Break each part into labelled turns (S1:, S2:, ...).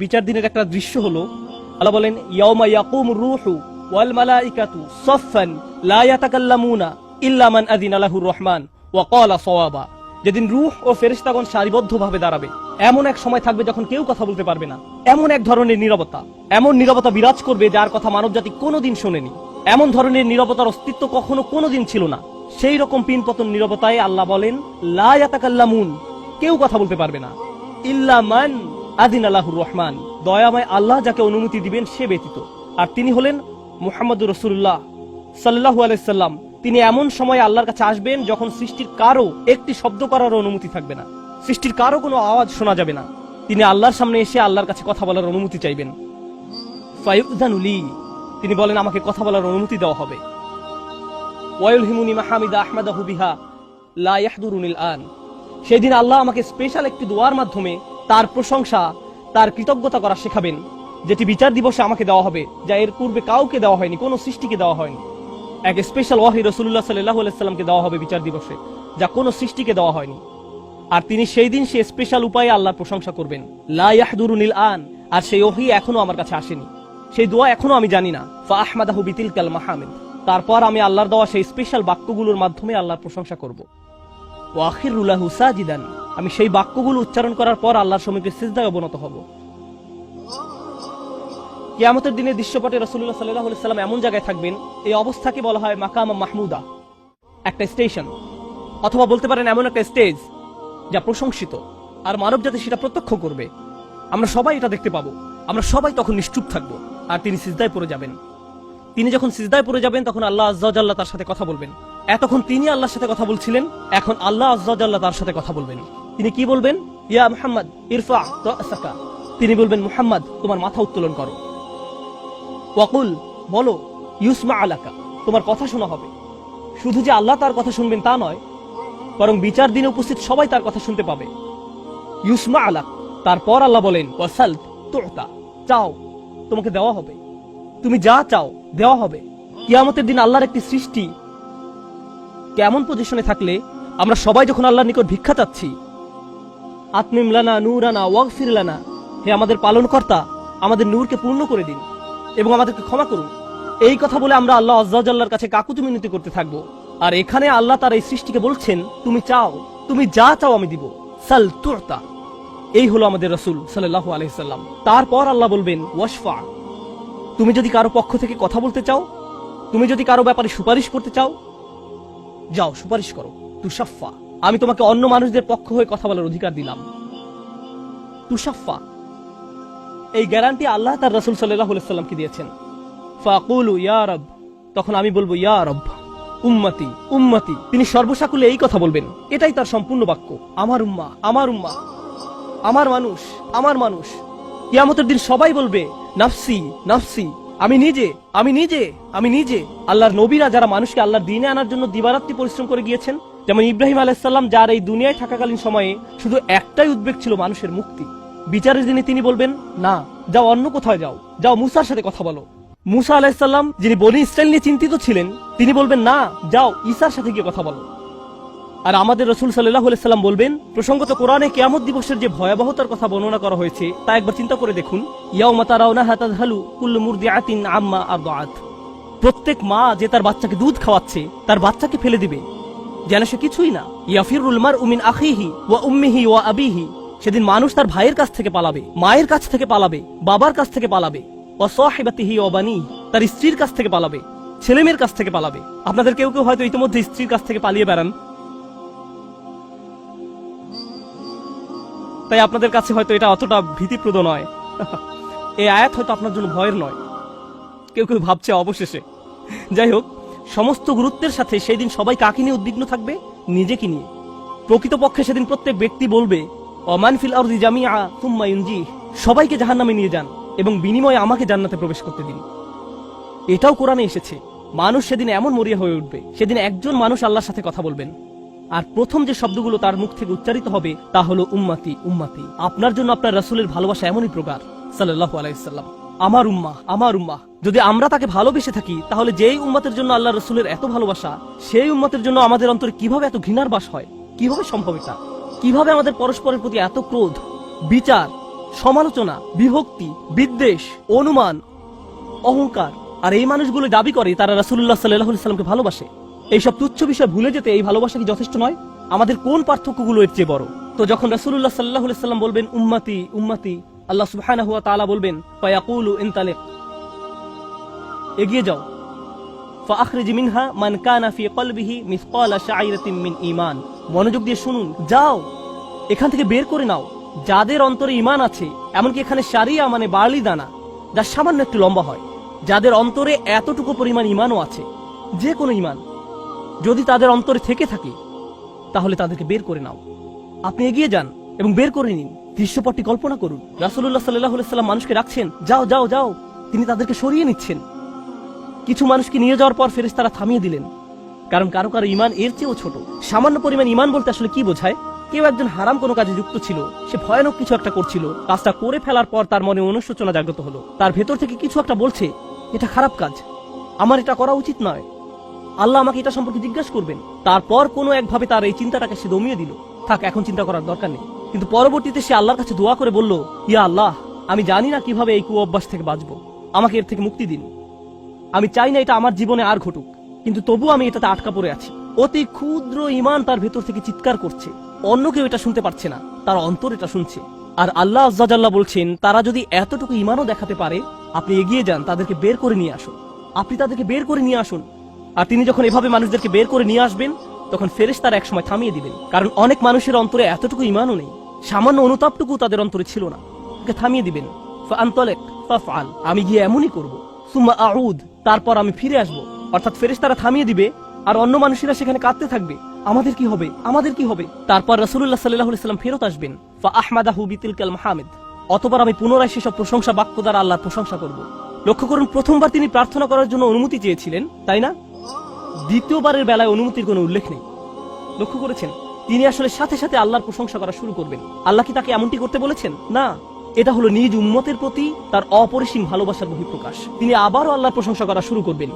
S1: বিচার দিনের একটা দৃশ্য হলো, আল্লাহ বলেন ইয়াউমা ইয়াকুমুর রূহু ওয়াল মালাইকাতু সাফফান লা ইয়াতাকাল্লামুনা ইল্লা মান আযিনা লাহুর রহমান ওয়া ক্বালা সাওয়াবা। যেদিন রূহ ও ফেরেশতাগণ সারিবদ্ধভাবে দাঁড়াবে, এমন এক সময় থাকবে যখন কেউ কথা বলতে পারবে না। এমন এক ধরনের নীরবতা, এমন নীরবতা বিরাজ করবে যার কথা মানবজাতি কোনোদিন শোনেনি। এমন ধরনের নীরবতার অস্তিত্ব কখনো কোনোদিন ছিল না। সেই রকম পিনপতন নীরবতায় আল্লাহ বলেন লা ইয়াতাকাল্লামুন, কেউ কথা বলতে পারবে না, ইল্লা মান আযিনা লাহুর রহমান, দয়াময় আল্লাহ যাকে অনুমতি দিবেন সে ব্যতীত। আর তিনি হলেন মুহাম্মদুর রাসূলুল্লাহ সাল্লাল্লাহু আলাইহি সাল্লাম। তিনি এমন সময় আল্লাহর কাছে আসবেন যখন সৃষ্টির কারো একটি শব্দ করার অনুমতি থাকবে না, সৃষ্টির কারো কোনো আওয়াজ শোনা যাবে না। তিনি আল্লাহর সামনে এসে আল্লাহর কাছে কথা বলার অনুমতি চাইবেন। ফায়ুযানু লি, তিনি বলেন আমাকে কথা বলার অনুমতি দেওয়া হবে। ওয়ায়ুলহিমুনি মাহামিদা আহমাদাহু বিহা লা ইয়াহদুরুনিল আন, সেদিন আল্লাহ আমাকে স্পেশাল একটি দোয়ার মাধ্যমে তার প্রশংসা, তার কৃতজ্ঞতা করা শেখাবেন, যেটি বিচার দিবসে আমাকে দেওয়া হবে, যা এর পূর্বে কাউকে দেওয়া হয়নি, কোনো সৃষ্টিকে দেওয়া হয়নি। এক স্পেশাল ওয়াহি রাসূলুল্লাহ সাল্লাল্লাহু আলাইহি সাল্লামকে দেওয়া হবে বিচার দিবসে, যা কোনো সৃষ্টিকে দেওয়া হয়নি। আর তিনি সেই দিন সে স্পেশাল উপায়ে আল্লাহর প্রশংসা করবেন, লা ইয়াহদুরুনিল আন। আর সেই ওহী এখনো আমার কাছে আসেনি, সেই দোয়া এখনো আমি জানি না। ফা আহমাদাহু বিতিলকাল মাহামিদ, তারপর আমি আল্লাহর দেওয়া সেই স্পেশাল বাক্যগুলোর মাধ্যমে আল্লাহর প্রশংসা করব। ওয়া আখিরু লাহু সাজিদান, আমি সেই বাক্যগুলো উচ্চারণ করার পর আল্লাহর সম্মুখে সিজদায় অবনত হব। কিয়ামতের দিনের দৃশ্যপটে রাসূলুল্লাহ সাল্লাল্লাহু আলাইহি সাল্লাম এমন জায়গায় থাকবেন, এই অবস্থাকে বলা হয় মাকাম মাহমুদা, একটা স্টেশন, অথবা বলতে পারেন এমন একটা স্টেজ যা প্রশংসিত। আর মানবজাতি সেটা প্রত্যক্ষ করবে, আমরা সবাই এটা দেখতে পাবো। আমরা সবাই তখন নিশ্চুপ থাকবো, আর তিনি সিজদায় পড়ে যাবেন। তিনি যখন সিজদায় পড়ে যাবেন তখন আল্লাহ আযজা ওয়া জাল্লা তার সাথে কথা বলবেন। এতক্ষণ তিনি আল্লাহর সাথে কথা বলছিলেন, এখন আল্লাহ আযজা ওয়া জাল্লা তার সাথে কথা বলবেন। তিনি কি বলবেন? ইয়া মুহাম্মদ ইরফা রাসাকা, তিনি বলবেন মুহাম্মদ তোমার মাথা উত্তোলন করো। ওয়াকুল, বলো, ইউসমা আলাকা, তোমার কথা শোনা হবে। শুধু যে আল্লাহ তার কথা শুনবেন তা নয়, বরং বিচার দিনে উপস্থিত সবাই তার কথা শুনতে পাবে। ইউসমা আলাক, তারপর আল্লাহ বলেন ওয়াসাল তুতা, চাও তোমাকে দেওয়া হবে, তুমি যা চাও দেওয়া হবে। কিয়ামতের দিন আল্লাহর একটি সৃষ্টি কেমন পজিশনে থাকলে আমরা সবাই যখন আল্লাহর নিকট ভিক্ষা চাচ্ছি, আতমিম লানা নূরানা ওয়াগফির লানা, হে আমাদের পালনকর্তা, আমাদের নূরকে পূর্ণ করে দিন এবং আমাদেরকে ক্ষমা করুন, এই কথা বলে আমরা আল্লাহ আযজা ওয়া জাল্লার কাছে কাকুতি মিনতি করতে থাকবো। আর এখানে আল্লাহ তার এই সৃষ্টিকে বলছেন তুমি চাও, তুমি যা চাও আমি দিব, সাল তুতা। এই হলো আমাদের রাসূল সাল্লাল্লাহু আলাইহি সাল্লাম। তারপর আল্লাহ বলবেন ওয়াশফা, তুমি যদি কারো পক্ষ থেকে কথা বলতে চাও, তুমি যদি কারো ব্যাপারে সুপারিশ করতে চাও, যাও সুপারিশ করো। তুশাফা, আমি তোমাকে অন্য মানুষদের পক্ষ হয়ে কথা বলার অধিকার দিলাম। তুশাফা, এই গ্যারান্টি আল্লাহ তার রাসূল সাল্লাল্লাহু আলাইহি সাল্লামকে দিয়েছেন। ফাকুলু ইয়া রব, তখন আমি বলবো ইয়া রব, উম্মতি উম্মতি, তিনি সর্বসাকুলে এই কথা বলবেন, এটাই তার সম্পূর্ণ বাক্য, আমার উম্মাহ আমার উম্মাহ, আমার মানুষ আমার মানুষ। কিয়ামতের দিন সবাই বলবে নাফসি নাফসি, আমি নিজে আমি নিজে আমি নিজে। আল্লাহর নবীরা যারা মানুষকে আল্লাহর দ্বীনে আনার জন্য দিবারাত্রি পরিশ্রম করে গিয়েছেন, যেমন ইব্রাহিম আলাইহিস সালাম, যার এই দুনিয়ায় থাকাকালীন সময়ে শুধু একটাই উদ্বেগ ছিল মানুষের মুক্তি। বিচারের দিনে তিনি বলবেন না, যাও অন্য কোথাও যাও, যাও মুসার সাথে কথা বলো। মুসা আলাইহিস সালাম, যিনি বনী ইসরাইল নিয়ে চিন্তিত ছিলেন, তিনি বলবেন না, যাও ঈসার সাথে গিয়ে কথা বলো। আর আমাদের রাসূল সাল্লাল্লাহু আলাইহি সাল্লাম বলবেন, প্রসঙ্গত কোরআনে কিয়ামত দিবসের যে ভয়াবহতার কথা বর্ণনা করা হয়েছে তা একবার চিন্তা করে দেখুন। ইয়াউমা তারাউনাহা তাযহালু কুল্লু মুরদিআতিন আম্মা আরদাআত, প্রত্যেক মা যে তার বাচ্চাকে দুধ খাওয়াচ্ছে তার বাচ্চাকে ফেলে দিবে যেন সে কিছুই না। ইয়াফিরুল মারউ মিন আখিহি ওয়া উম্মিহি ওয়া আবিহি, সেদিন মানুষ তার ভাইয়ের কাছ থেকে পালাবে, মায়ের কাছ থেকে পালাবে, বাবার কাছ থেকে পালাবে। ওয়া সাহিবাতিহি ওয়া বানি, তার স্ত্রীর কাছ থেকে পালাবে, ছেলেমেয়ের কাছ থেকে পালাবে। আপনাদের কেউ কেউ হয়তো ইতিমধ্যে স্ত্রীর কাছ থেকে পালিয়ে বেড়ান, তাই আপনাদের কাছে হয়তো এটা অতটা ভীতিপ্রদ নয়। এই আয়াত হয়তো আপনার জন্য ভয়ের নয়, কেউ কেউ ভাবছে অবশেষে। যাই হোক, সমস্ত গুরুত্বের সাথে সেই দিন সবাই কাকে নিয়ে উদ্বিগ্ন থাকবে? নিজেকে নিয়ে। প্রকৃতপক্ষে সেদিন প্রত্যেক ব্যক্তি বলবে ওমান ফিল আরদি জামিআ সুম্মা ইউনজিহ, সবাইকে জাহান্নামে নিয়ে যান এবং বিনিময়ে আমাকে জান্নাতে প্রবেশ করতে দিন। এটাও কোরআনে এসেছে। মানুষ সেদিন এমন মরিয়া হয়ে উঠবে, সেদিন একজন মানুষ আল্লাহর সাথে কথা বলবেন, আর প্রথম যে শব্দগুলো তার মুখ থেকে উচ্চারিত হবে তা হলো উম্মতি উম্মতি। আপনার জন্য আপনার রাসূলের ভালোবাসা এমনই প্রকার সাল্লাল্লাহু আলাইহি সাল্লাম, আমার উম্মাহ আমার উম্মাহ। যদি আমরা তাকে ভালোবেসে থাকি, তাহলে যেই উম্মতের জন্য আল্লাহ রাসূলের এত ভালোবাসা, সেই উম্মতের জন্য আমাদের অন্তরে কিভাবে এত ঘৃণার বাস হয়? কিভাবে সম্ভব এটা? কিভাবে আমাদের পরস্পরের প্রতি এত ক্রোধ, বিচার, সমালোচনা, বিভক্তি, বিদ্বেষ, অনুমান, অহংকার। আর এই মানুষগুলো দাবি করে তারা রাসূলুল্লাহ সাল্লাল্লাহু আলাইহি ওয়াসাল্লামকে ভালোবাসে। এইসব তুচ্ছ বিষয় ভুলে যেতে এই ভালোবাসা কি যথেষ্ট নয়? আমাদের কোন পার্থক্যগুলো এর চেয়ে বড়? তো যখন রাসূলুল্লাহ সাল্লাল্লাহু আলাইহি ওয়াসাল্লাম বলবেন উম্মতি উম্মতি, আল্লাহ সুবহানাহু ওয়া তাআলা বলবেন ফায়াকুলু ইনতালিক, এগিয়ে যাও, ফাআখরিজ মিনহা মান কানা ফি কলবিহি মিসকালা শাইরাতিন মিন ঈমান, মনোযোগ দিয়ে শুনুন, যাও এখান থেকে বের করে নাও যাদের অন্তরে ঈমান আছে, এমনকি এখানে শারিয়া মানে বার্লি দানা, যা সামান্য একটু লম্বা হয়, যাদের অন্তরে এতটুকু পরিমাণ ঈমানও আছে, যে কোনো ঈমান যদি তাদের অন্তরে থেকে থাকে তাহলে তাদেরকে বের করে নাও। আপনি এগিয়ে যান এবং বের করে নিন। দৃশ্যপটটি কল্পনা করুন, রাসূলুল্লাহ সাল্লাল্লাহু আলাইহি ওয়াসাল্লাম মানুষকে রাখছেন, যাও যাও যাও, তিনি তাদেরকে সরিয়ে নিচ্ছেন। কিছু মানুষকে নিয়ে যাওয়ার পর ফেরেশতারা থামিয়ে দিলেন, কারণ কারো কারো ঈমান এর চেয়েও ছোট। সামান্য পরিমাণ ঈমান বলতে আসলে কি বোঝায়? কেউ একজন হারাম কোনো কাজে যুক্ত ছিল, সে ভয়ানক কিছু একটা করছিল, কাজটা করে ফেলার পর তার মনে অনুশোচনা জাগ্রত হলো, তার ভেতর থেকে কিছু একটা বলছে এটা খারাপ কাজ, আমার এটা করা উচিত নয়, আল্লাহ আমাকে এটা সম্পর্কে জিজ্ঞাসা করবেন। তারপর কোনো একভাবে তার এই চিন্তাটাকে সে দমিয়ে দিল, থাক এখন চিন্তা করার দরকার নেই। কিন্তু পরবর্তীতে সে আল্লাহর কাছে দোয়া করে বলল, ইয়া আল্লাহ, আমি জানি না কিভাবে এই কুঅভ্যাস থেকে বাঁচবো, আমাকে এর থেকে মুক্তি দিন। আমি চাই না এটা আমার জীবনে আর ঘটুক, কিন্তু তবু আমি এটাতে আটকা পড়ে আছি। অতি ক্ষুদ্র ঈমান তার ভেতর থেকে চিৎকার করছে, অন্য কেউ এটা শুনতে পারছে না, তার অন্তর এটা শুনছে। আর আল্লাহ আজ্জা জাল্লা বলছেন, তারা যদি এতটুকু ঈমানও দেখাতে পারে, আপনি এগিয়ে যান, তাদেরকে বের করে নিয়ে আসুন, আপনি তাদেরকে বের করে নিয়ে আসুন। আর তিনি যখন এভাবে মানুষদেরকে বের করে নিয়ে আসবেন, তখন ফেরেশতারা একসময় থামিয়ে দিবেন, কারণ অনেক মানুষের অন্তরে এতটুকু ঈমানও নেই, সামান্য অনুতাপটুকু তাদের অন্তরে ছিল না, তাকে থামিয়ে দিবেন। ফাআনতালিক ফাফআল, আমি গিয়ে এমনই করব, সুম্মা আউদ, তারপর আমি ফিরে আসব। অর্থাৎ ফেরেশতারা থামিয়ে দিবে, আর অন্য মানুষেরা সেখানে কাঁদতে থাকবে, আমাদের কি হবে, আমাদের কি হবে। তারপর রাসূলুল্লাহ সাল্লাল্লাহু আলাইহি ওয়াসাল্লাম ফেরত আসবেন, ফাআহমাদাহু বিতিলকাল মাহামিদ, অতঃপর আমি পুনরায় সেসব প্রশংসা বাক্য দ্বারা আল্লাহর প্রশংসা করব। লক্ষ্য করুন, প্রথমবার তিনি প্রার্থনা করার জন্য অনুমতি চেয়েছিলেন, তাই না? দ্বিতীয়বারের বেলায় অনুমতির কোনো উল্লেখ নেই। লক্ষ্য করেছেন, তিনি আসলে সাথে সাথে আল্লাহর প্রশংসা করা শুরু করবেন। আল্লাহ কি তাকে এমনটি করতে বলেছেন? না, এটা হলো নিজ উম্মতের প্রতি তার অপরিসীম ভালোবাসার বহিঃপ্রকাশ। তিনি আবারও আল্লাহর প্রশংসা করা শুরু করবেন,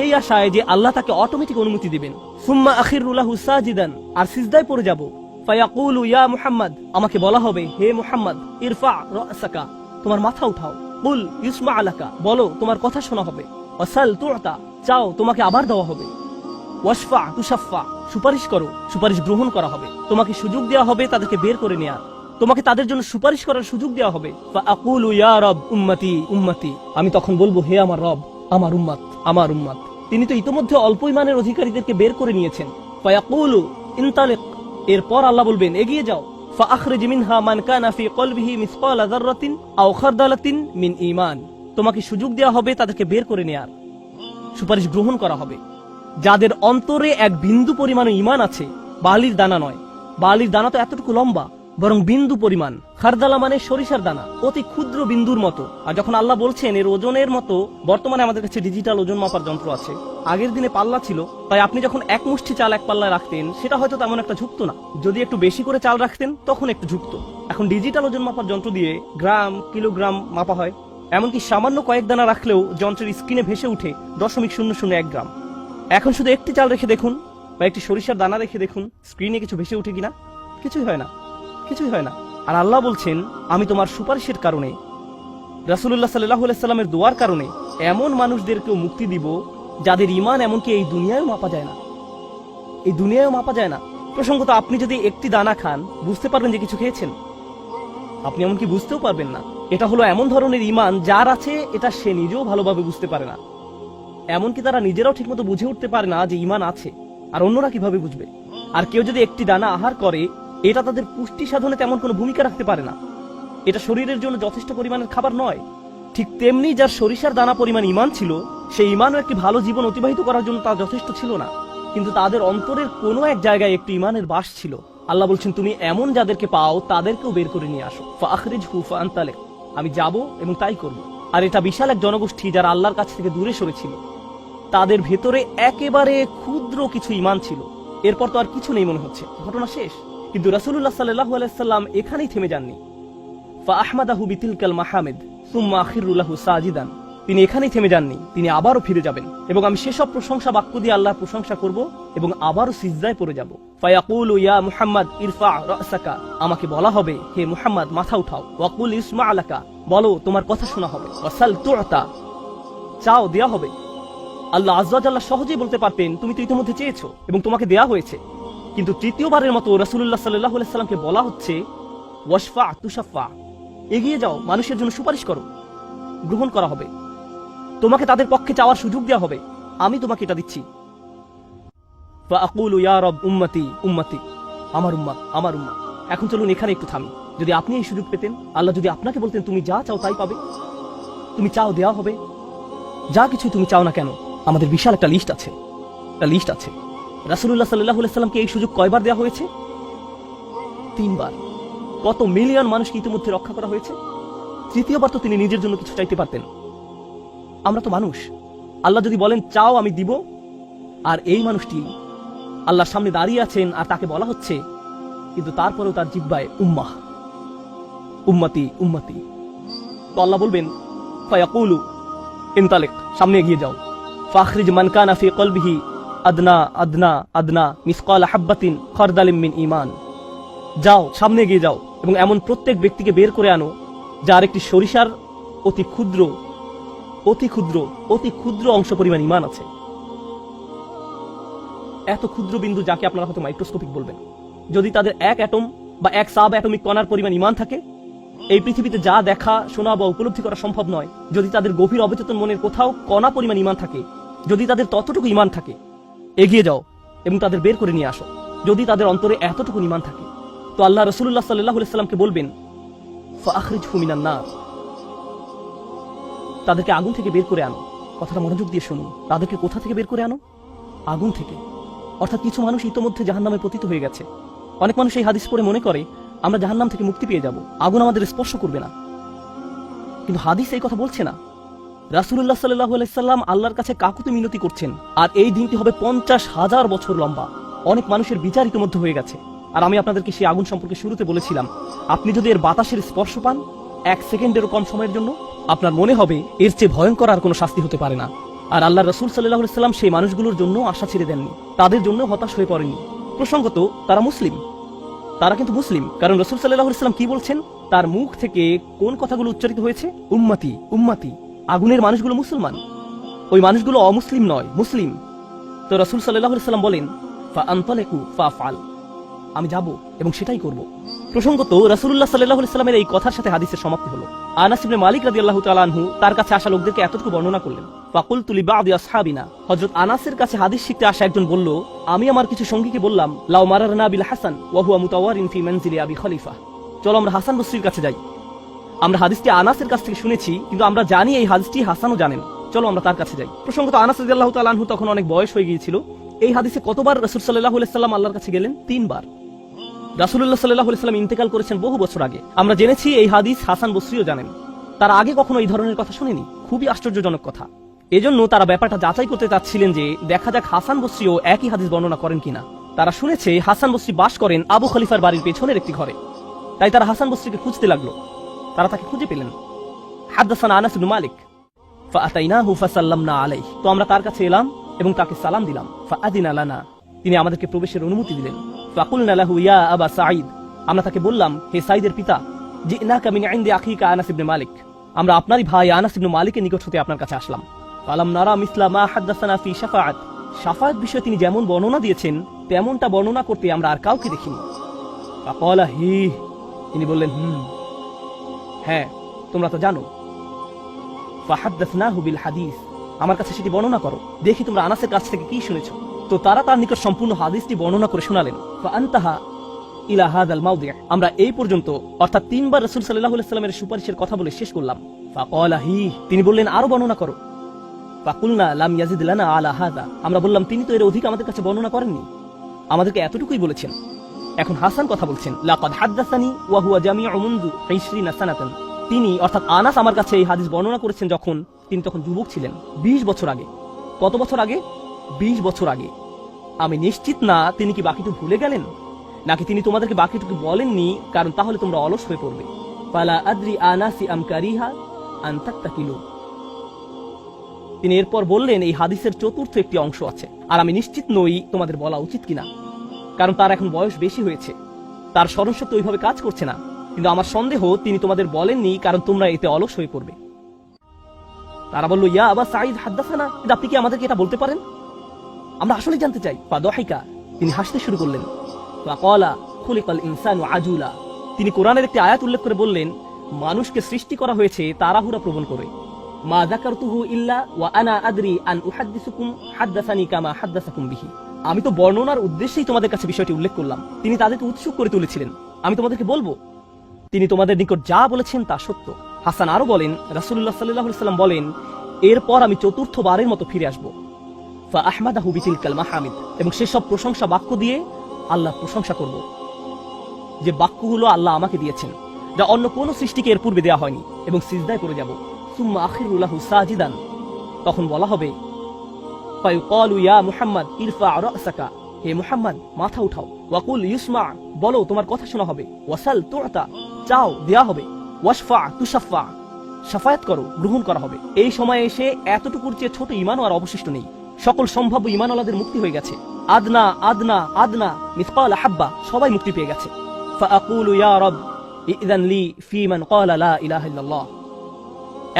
S1: এই আশায় যে আল্লাহ তাকে অটোমেটিক অনুমতি দিবেন। সুম্মা আখিরু লাহু সাজিদান, আর সিজদায় পড়ে যাব। ফায়াকুলু ইয়া মুহাম্মদ, আমাকে বলা হবে, হে মুহাম্মদ, ইরফা রাসাকা, তোমার মাথা উঠাও। কুল ইসমা আলাকা, বলো তোমার কথা শোনা হবে। ওয়াসাল তুতা, চাও তোমাকে আবার দেওয়া হবে। ওয়াশফা তুশাফা, সুপারিশ করো, সুপারিশ গ্রহণ করা হবে। তোমাকে সুযোগ দেওয়া হবে তাদেরকে বের করে নেয়ার, তোমাকে তাদের জন্য সুপারিশ করার সুযোগ দেওয়া হবে। ফাআকুলু ইয়া রব উম্মতি উম্মতি, আমি তখন বলবো, হে আমার রব, আমার উম্মত, আমার উম্মত। তিনি তো ইতোমধ্যে অল্প ঈমানের অধিকারীদেরকে বের করে নিয়েছেন। ফায়াকুলু ইনতালিক, এরপর আল্লাহ বলবেন, এগিয়ে যাও। ফাআখরিজ মিনহা মান কানা ফি কলবিহি মিসকালা যাররাতিন আও খারদালাতিন মিন ঈমান, তোমাকে সুযোগ দেওয়া হবে তাদেরকে বের করে নেয়ার, সুপারিশ গ্রহণ করা হবে। যাদের অন্তরে এক বিন্দু পরিমাণ ঈমান আছে, বালির দানা নয়, বালির দানা তো এতটুকু লম্বা, বরং বিন্দু পরিমাণ। খারদালা মানে সরিষার দানা, অতি ক্ষুদ্র বিন্দুর মতো। আর যখন আল্লাহ বলছেন এর ওজনের মতো, বর্তমানে আমাদের কাছে ডিজিটাল ওজন মাপার যন্ত্র আছে, আগের দিনে পাল্লা ছিল, তাই আপনি যখন এক মুষ্টি চাল এক পাল্লায় রাখতেন, সেটা হয়তো তেমন একটা ঝুঁকতো না। যদি একটু বেশি করে চাল রাখতেন তখন একটু ঝুঁকতো। এখন ডিজিটাল ওজন মাপার যন্ত্র দিয়ে গ্রাম, কিলোগ্রাম মাপা হয়। এমনকি সামান্য কয়েক দানা রাখলেও যন্ত্রের স্ক্রিনে ভেসে উঠে 0.001 গ্রাম। এখন শুধু একটি চাল রেখে দেখুন বা একটি সরিষার দানা রেখে দেখুন, স্ক্রিনে কিছু ভেসে উঠে কিনা? কিছুই হয় না, কিছুই হয় না। আর আল্লাহ বলছেন, আমি তোমার সুপারিশের কারণে, রাসূলুল্লাহ সাল্লাল্লাহু আলাইহি সাল্লামের দোয়ার কারণে এমন মানুষদেরকেও মুক্তি দিব যাদের ঈমান এমনকি এই দুনিয়ায়ও মাপা যায় না, এই দুনিয়ায়ও মাপা যায় না। প্রসঙ্গত, আপনি যদি একটি দানা খান, বুঝতে পারবেন যে কিছু খেয়েছেন, আপনি এমনকি বুঝতেও পারবেন না। এটা হলো এমন ধরনের ঈমান যার আছে, এটা সে নিজেও ভালোভাবে বুঝতে পারে না, এমনকি তারা নিজেরাও ঠিকমতো বুঝে উঠতে পারে না যে ঈমান আছে, আর অন্যরা কিভাবে বুঝবে। আর কেউ যদি একটি দানা আহার করে, এটা তাদের পুষ্টি সাধনে তেমন কোনো ভূমিকা রাখতে পারে না, এটা শরীরের জন্য যথেষ্ট পরিমাণের খাবার নয়। ঠিক তেমনি যার সরিষার দানা পরিমাণ ঈমান ছিল, সেই ঈমানও একটি ভালো জীবন অতিবাহিত করার জন্য তা যথেষ্ট ছিল না, কিন্তু তাদের অন্তরের কোনো এক জায়গায় একটি ঈমানের বাস ছিল। আল্লাহ বলছেন, তুমি এমন যাদেরকে পাও তাদেরকেও বের করে নিয়ে আসো। ফাআখরিজহু ফাআনতালিক, আমি যাব এবং তাই করব। আর এটা বিশাল এক জনগোষ্ঠী যারা আল্লাহর কাছ থেকে দূরে সরেছিল, তাদের ভেতরে একেবারে ক্ষুদ্র কিছু ঈমান ছিল। এরপর তো আর কিছু নেই মনে হচ্ছে, ঘটনা শেষ। কিন্তু রাসূলুল্লাহ সাল্লাল্লাহু আলাইহি সাল্লাম এখানেই থেমে যাননি। ফাআহমাদাহু বিতিলকাল মাহামিদ সুম্মা আখিরু লাহু সাজিদান, তিনি এখানেই থেমে যাননি, তিনি আবারও ফিরে যাবেন এবং আমি সেসব প্রশংসা বাক্য দিয়ে আল্লাহর প্রশংসা করব এবং আবারও সিজদায় পড়ে যাব। ফায়াকুলু ইয়া মুহাম্মদ ইরফা রাসাকা, আমাকে বলা হবে হে মুহাম্মদ মাথা উঠাও। ওয়াকুল ইসমা আলাকা, বলো তোমার কথা শোনা হবে। ওয়াসাল তুতা, চাও দেয়া হবে। আল্লাহ আযজা ওয়া জাল্লা সহজেই বলতে পারতেন তুমি তো ইতিমধ্যে চেয়েছো এবং তোমাকে দেয়া হয়েছে, কিন্তু তৃতীয়বারের মতো রাসূলুল্লাহ সাল্লাল্লাহু আলাইহি সাল্লামকে বলা হচ্ছে ওয়াশফা তুশাফা, এগিয়ে যাও, মানুষের জন্য সুপারিশ করো, গ্রহণ করা হবে, তোমাকে তাদের পক্ষে চাওয়ার সুযোগ দেওয়া হবে, আমি তোমাকে এটা দিচ্ছি। ফাআকুলু ইয়া রব উম্মতি উম্মতি, আমার উম্মাহ আমার উম্মাহ। এখন চলুন এখানে একটু থামি। যদি আপনি এই সুযোগ পেতেন, আল্লাহ যদি আপনাকে বলতেন তুমি যা চাও তাই পাবে, তুমি চাও দেওয়া হবে, যা কিছুই তুমি চাও না কেন, আমাদের বিশাল একটা লিস্ট আছে, রাসূলুল্লাহ সাল্লাল্লাহু আলাইহি সাল্লামকে এই সুযোগ কয়বার দেওয়া হয়েছে? 3 বার। কত মিলিয়ন মানুষকে ইতিমধ্যে রক্ষা করা হয়েছে। তৃতীয়বার তো তিনি নিজের জন্য কিছু চাইতে পারতেন। আমরা তো মানুষ, আল্লাহ যদি বলেন চাও আমি দিব, আর এই মানুষটি আল্লাহর সামনে দাঁড়িয়ে আছেন আর তাকে বলা হচ্ছে, কিন্তু তারপরেও তার জিহ্বায় উম্মাহ উম্মতি উম্মতি, তো আল্লাহ বলবেন ফায়াকুলু ইনতালিক, সামনে এগিয়ে যাও। ফাখরিজ মান কানা ফি কলবিহি আদনা আদনা আদনা মিসকাল হাব্বাতিন খারদালিম মিন ঈমান, যাও সামনে এগিয়ে যাও এবং এমন প্রত্যেক ব্যক্তিকে বের করে আনো যার একটি সরিষার অতি ক্ষুদ্র অতি ক্ষুদ্র অতি ক্ষুদ্র অংশ পরিমাণ ঈমান আছে। এত ক্ষুদ্র বিন্দু যাকে আপনারা হয়তো মাইক্রোস্কোপিক বলবেন, যদি তাদের এক অ্যাটম বা এক সাব অ্যাটমিক কণার পরিমাণ ঈমান থাকে, এই পৃথিবীতে যা দেখা শোনা বা উপলব্ধি করা সম্ভব নয়, যদি তাদের গভীর অবচেতন মনের কোথাও কণা পরিমাণ ঈমান থাকে, যদি তাদের ততটুকু ঈমান থাকে, এগিয়ে যাও এবং তাদের বের করে নিয়ে আসো। যদি তাদের অন্তরে এতটুকু ঈমান থাকে, তো আল্লাহ রাসূলুল্লাহ সাল্লাল্লাহু আলাইহি সাল্লামকে বলবেন ফাআখরিজহু মিনান নার, তাদেরকে আগুন থেকে বের করে আনো। কথাটা মনোযোগ দিয়ে শুনুন, তাদেরকে কোথা থেকে বের করে আনো? আগুন থেকে। অর্থাৎ কিছু মানুষ ইতোমধ্যে জাহান্নামে পতিত হয়ে গেছে। অনেক মানুষ এই হাদিস পড়ে মনে করে আমরা জাহান্নাম থেকে মুক্তি পেয়ে যাব, আগুন আমাদের স্পর্শ করবে না, কিন্তু হাদিস এই কথা বলছে না। রাসূলুল্লাহ সাল্লাল্লাহু আলাইহি সাল্লাম আল্লাহর কাছে কাকুতি মিনতি করছেন, আর এই দিনটি হবে 50,000 বছর লম্বা। অনেক মানুষের বিচার ইতোমধ্যে হয়ে গেছে। আর আমি আপনাদেরকে সেই আগুন সম্পর্কে শুরুতে বলেছিলাম, আপনি যদি এর বাতাসের স্পর্শ পান 1 সেকেন্ডেরও কম সময়ের জন্য, আপনার মনে হবে এর চেয়ে ভয়ঙ্কর আর কোনো শাস্তি হতে পারে না। আর আল্লাহ রাসূল সাল্লাল্লাহু আলাইহি সাল্লাম সেই মানুষগুলোর জন্য আশা ছেড়ে দেননি, তাদের জন্য হতাশ হয়ে পড়েননি। প্রসঙ্গত তারা মুসলিম, তারা কিন্তু মুসলিম, কারণ রাসূল সাল্লাল্লাহু আলাইহি সাল্লাম কি বলছেন, তার মুখ থেকে কোন কথাগুলো উচ্চারিত হয়েছে? উম্মতি উম্মতি। আগুনের মানুষগুলো মুসলমান, ওই মানুষগুলো অমুসলিম নয়, মুসলিম। তো রাসূল সাল্লাল্লাহু আলাইহি সাল্লাম বলেন ফাআনতালিকু ফাফআল, আমি যাব এবং সেটাই করব। প্রসঙ্গত রাসূলুল্লাহ সাল্লাল্লাহু আলাইহি সাল্লামের এই কথার সাথে হাদিসের সমাপ্তি হলো। আনাস ইবনে মালিক রাদিয়াল্লাহু তাআলা আনহু তার কাছে আসা লোকদেরকে এতটুকু বর্ণনা করলেন। ফাকুলতু লিবাদি আসহাবিনা, হযরত আনাসের কাছে হাদিস শিখতে আসা একজন বলল, আমি আমার কিছু সঙ্গীকে বললাম, লাউ মারারনা বিল হাসান ওয়া হুয়া মুতাওয়ারিন ফি মানজিলি আবি খলিফা, চলো আমরা হাসান বসরির কাছে যাই। আমরা হাদিসটি আনাসের কাছ থেকে শুনেছি, কিন্তু আমরা জানি এই হাদিসটি হাসানও জানেন, চলো আমরা তার কাছে যাই। প্রসঙ্গত আনাস রাদিয়াল্লাহু তাআলা আনহু তখন অনেক বয়স হয়ে গিয়েছিল। এই হাদিসে কতবার রাসূল সাল্লাল্লাহু আলাইহি সাল্লাম আল্লাহর কাছে গেলেন? 3 বার। রাসূলুল্লাহ সাল্লাল্লাহু আলাইহি সাল্লাম ইন্তেকাল করেছেন বহু বছর আগে। আমরা জেনেছি এই হাদিস হাসান বসরিও জানেন, তারা আগে কখনো এই ধরনের কথা শুনেনি। খুবই আশ্চর্যজনক কথা। এজন্য তারা ব্যাপারটা যাচাই করতে চাচ্ছিলেন যে দেখা যাক হাসান বসরিও একই হাদিস বর্ণনা করেন কিনা। তারা শুনেছে হাসান বসরি বাস করেন আবু খলিফার বাড়ির পেছনের একটি ঘরে, তাই তারা হাসান বসরিকে খুঁজতে লাগলো। তারা তাকে খুঁজে পেলেন। হাদাসানা আনাস ইবনে মালিক ফাআতাইনাহু ফাসাল্লামনা আলাইহি, তো আমরা তার কাছে এলাম এবং তাকে সালাম দিলাম। ফাআদিনা লানা, তিনি আমাদেরকে প্রবেশের অনুমতি দিলেন। ফাকুলনা লাহু ইয়া আবা সাঈদ, আমরা তাকে বললাম হে সাঈদের পিতা, জিনাকা মিন ইনদি আখিকা আনাস ইবনে মালিক, আমরা আপনারই ভাই আনাস ইবনে মালিকের নিকট হতে আপনার কাছে আসলাম। ফালাম নারা মিসলা মা হাদাসানা ফি শাফাআত, শাফাআত বিষয়ে তিনি যেমন বর্ণনা দিয়েছেন তেমনটা বর্ণনা করতে আমরা আর কাউকে দেখিনি। ফাকালা হি, তিনি বললেন হ্যাঁ তোমরা তো জানো। ফাহাদাসনাহু বিল হাদিস, আমার কাছে সেটি বর্ণনা করো, দেখি তোমরা আনাসের কাছ থেকে কি শুনেছো। তো তারা তার নিকট সম্পূর্ণ হাদিসটি বর্ণনা করে শোনালেন। ফাআনতাহা ইলা হাদাল মাওদি', আমরা এই পর্যন্ত অর্থাৎ 3 বার রাসূল সাল্লাল্লাহু আলাইহি সাল্লামের সুপারিশের কথা বলে শেষ করলাম। ফাকালা হি, তিনি বললেন আরো বর্ণনা করো। ফাকুলনা লাম ইয়াজিদ লানা আলা হাযা, আমরা বললাম তিনি তো এর অধিক আমাদের কাছে বর্ণনা করেননি, আমাদেরকে এতটুকুই বলেছেন। এখন হাসান কথা বলছেন, লাকাদ হাদাসানি ওয়া হুয়া জামিউ মুনযু 20 সানাতান, তিনি অর্থাৎ আনাস আমার কাছে এই হাদিস বর্ণনা করেছেন যখন তিনি তখন যুবক ছিলেন, 20 বছর আগে। কত বছর আগে? 20 বছর আগে। আমি নিশ্চিত না তিনি কি বাকিটুকু ভুলে গেলেন, নাকি তিনি তোমাদেরকে বাকিটুকু বলেননি, কারণ তাহলে তোমরা অলস হয়ে পড়বে। ফালা আদ্রি আনাসি আম কারিহা আন তাত্তাকিলু, তিনি এরপর বললেন, এই হাদিসের চতুর্থ একটি অংশ আছে, আর আমি নিশ্চিত নই তোমাদের বলা উচিত কিনা, কারণ তার এখন বয়স বেশি হয়েছে, তার স্মরণশক্তি ওইভাবে কাজ করছে না। কিন্তু আমার সন্দেহ তিনি তোমাদের বলেননি, কারণ তোমরা এতে অলস হয়ে পড়বে। তারা বলল, ইয়া আবা সাঈদ হাদ্দাসানা, কিন্তু আপনি কি আমাদেরকে এটা বলতে পারেন? আমরা আসলে জানতে চাই। ফাদহিকা, তিনি হাসতে শুরু করলেন। ফাকালা খুলিকাল ইনসানু আজুলা, তিনি কোরআনের একটি আয়াত উল্লেখ করে বললেন, মানুষকে সৃষ্টি করা হয়েছে তাড়াহুড়া প্রবণ করে। মা যাকারতুহু ইল্লা ওয়া আনা আদরি আন উহাদ্দিসুকুম হাদ্দাসানি কামা হাদ্দাসাকুম বিহি, আমি তো বর্ণনার উদ্দেশ্যেই তোমাদের কাছে বিষয়টি উল্লেখ করলাম। তিনি তাদেরকে উৎসুক করে তুলেছিলেন, আমি তোমাদেরকে বলবো তিনি তোমাদের নিকট যা বলেছেন তা সত্য। হাসান আরো বলেন, রাসূলুল্লাহ সাল্লাল্লাহু আলাইহি ওয়াসাল্লাম বলেন, এরপর আমি চতুর্থবারের মতো ফিরে আসবো। ফা আহমাদাহু বিতিলকাল মাহামিদ, এবং সেসব প্রশংসা বাক্য দিয়ে আল্লাহর প্রশংসা করব, যে বাক্যগুলো আল্লাহ আমাকে দিয়েছেন, যা অন্য কোন সৃষ্টিকে এর পূর্বে দেওয়া হয়নি, এবং সিজদায় পড়ে যাব। সুম্মা আখিরু লাহু সাজিদান, তখন বলা হবে, ফায়ুকালু ইয়া মুহাম্মদ ইরফা রাসাকা, হে মুহাম্মদ মাথা উঠাও। ওয়াকুল ইউসমা, বলো তোমার কথা শোনা হবে। ওয়াসাল তুআতা, চাও দেয়া হবে। ওয়াশফা তুশাফা, শাফায়াত করো গ্রহণ করা হবে। এই সময়ে এসে এতটুকুর চেয়ে ছোট ঈমানও আর অবশিষ্ট নেই। সকল সম্ভাব্য ঈমানওয়ালাদের মুক্তি হয়ে গেছে। আদনা আদনা আদনা মিসকাল হাব্বা, সবাই মুক্তি পেয়ে গেছে। ফাআকুলু ইয়া রব ইযান লি ফি মান ক্বালা লা ইলাহা ইল্লাল্লাহ।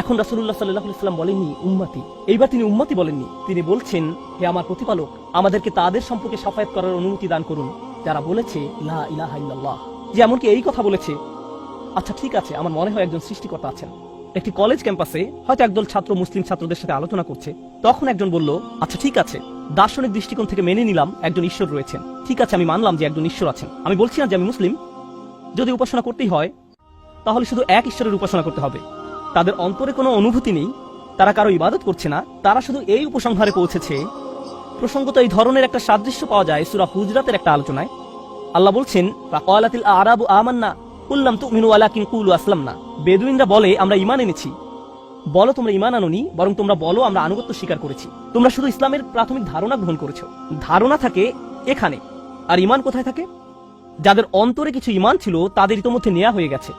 S1: এখন রাসূলুল্লাহ সাল্লাল্লাহু আলাইহি ওয়াসাল্লাম বলেননি উম্মতি, এইবার তিনি উম্মতি বলেননি, তিনি বলছেন, হে আমার প্রতিপালক, আমাদেরকে তাদের সম্পর্কে শাফায়াত করার অনুমতি দান করুন যারা বলেছে লা ইলাহা ইল্লাল্লাহ। যে এমনকি এই কথা বলেছে, আচ্ছা ঠিক আছে, আমার মনে হয় একজন সৃষ্টিকর্তা আছেন। একটি কলেজ ক্যাম্পাসে হয়তো একদল ছাত্র মুসলিম ছাত্রদের সাথে আলোচনা করছে। তখন একজন বলল, আচ্ছা ঠিক আছে, দার্শনিক দৃষ্টিকোণ থেকে মেনে নিলাম একজন ঈশ্বর রয়েছেন, ঠিক আছে আমি মানলাম যে একজন ঈশ্বর আছেন। আমি বলছি না যে আমি মুসলিম। যদি উপাসনা করতেই হয় তাহলে শুধু এক ঈশ্বরের উপাসনা করতে হবে। তাদের অন্তরে কোনো অনুভূতি নেই, তারা কারো ইবাদত করছে না, তারা শুধু এই উপসংহারে পৌঁছেছে। প্রসঙ্গত এই ধরনের একটা সাদৃশ্য পাওয়া যায় সূরা হুজরাতের একটা আলোচনায়। আল্লাহ বলছেন, ফাকালাতিল আরাবু আমান্না কুল লাম তুমিনু ওয়ালাকিন কুলু আসলামনা, বেদুইনরা বলে আমরা ঈমান এনেছি। বলো তোমরা ঈমান আনোনি, বরং তোমরা বলো আমরা আনুগত্য স্বীকার করেছি। তোমরা শুধু ইসলামের প্রাথমিক ধারণা গ্রহণ করেছো। ধারণা থাকে এখানে, আর ঈমান কোথায় থাকে? যাদের অন্তরে কিছু ঈমান ছিল তাদের ইতোমধ্যে নেওয়া হয়ে গেছে।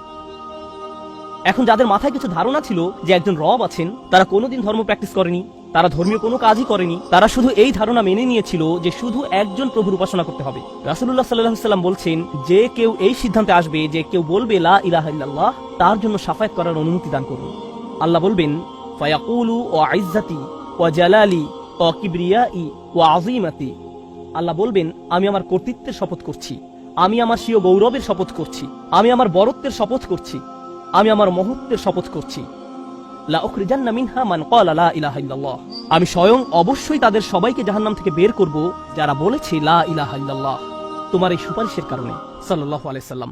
S1: এখন যাদের মাথায় কিছু ধারণা ছিল যে একজন রব আছেন, তারা কোনোদিন ধর্ম প্র্যাকটিস করেনি, তারা ধর্মীয় কোনো কাজই করেনি, তারা শুধু এই ধারণা মেনে নিয়েছিল যে শুধু একজন প্রভুর উপাসনা করতে হবে। রাসূলুল্লাহ সাল্লাল্লাহু আলাইহি ওয়াসাল্লাম বলছেন, যে কেউ এই সিদ্ধান্তে আসবে যে কেউ বলবে লা ইলাহা ইল্লাল্লাহ, তার জন্য শাফায়াত করার অনুমতি দান করুন। আল্লাহ বলবেন, ফায়াকুলু ওয়া ইজ্জাতি ওয়া জালালি ওয়া কিবরিয়াই ওয়া আযীমাতি, আল্লাহ বলবেন, আমি আমার কর্তৃত্বের শপথ করছি, আমি আমার স্বীয় গৌরবের শপথ করছি, আমি আমার বরত্বের শপথ করছি, আমি আমার মহত্বের শপথ করছি, লা উখরিজান্না মিনহা মান ক্বালা লা ইলাহা ইল্লাল্লাহ, আমি স্বয়ং অবশ্যই তাদের সবাইকে জাহান্নাম থেকে বের করব যারা বলেছে লা ইলাহা ইল্লাল্লাহ, তোমার এই সুপারিশের কারণে। সাল্লাল্লাহু আলাইহি সাল্লাম।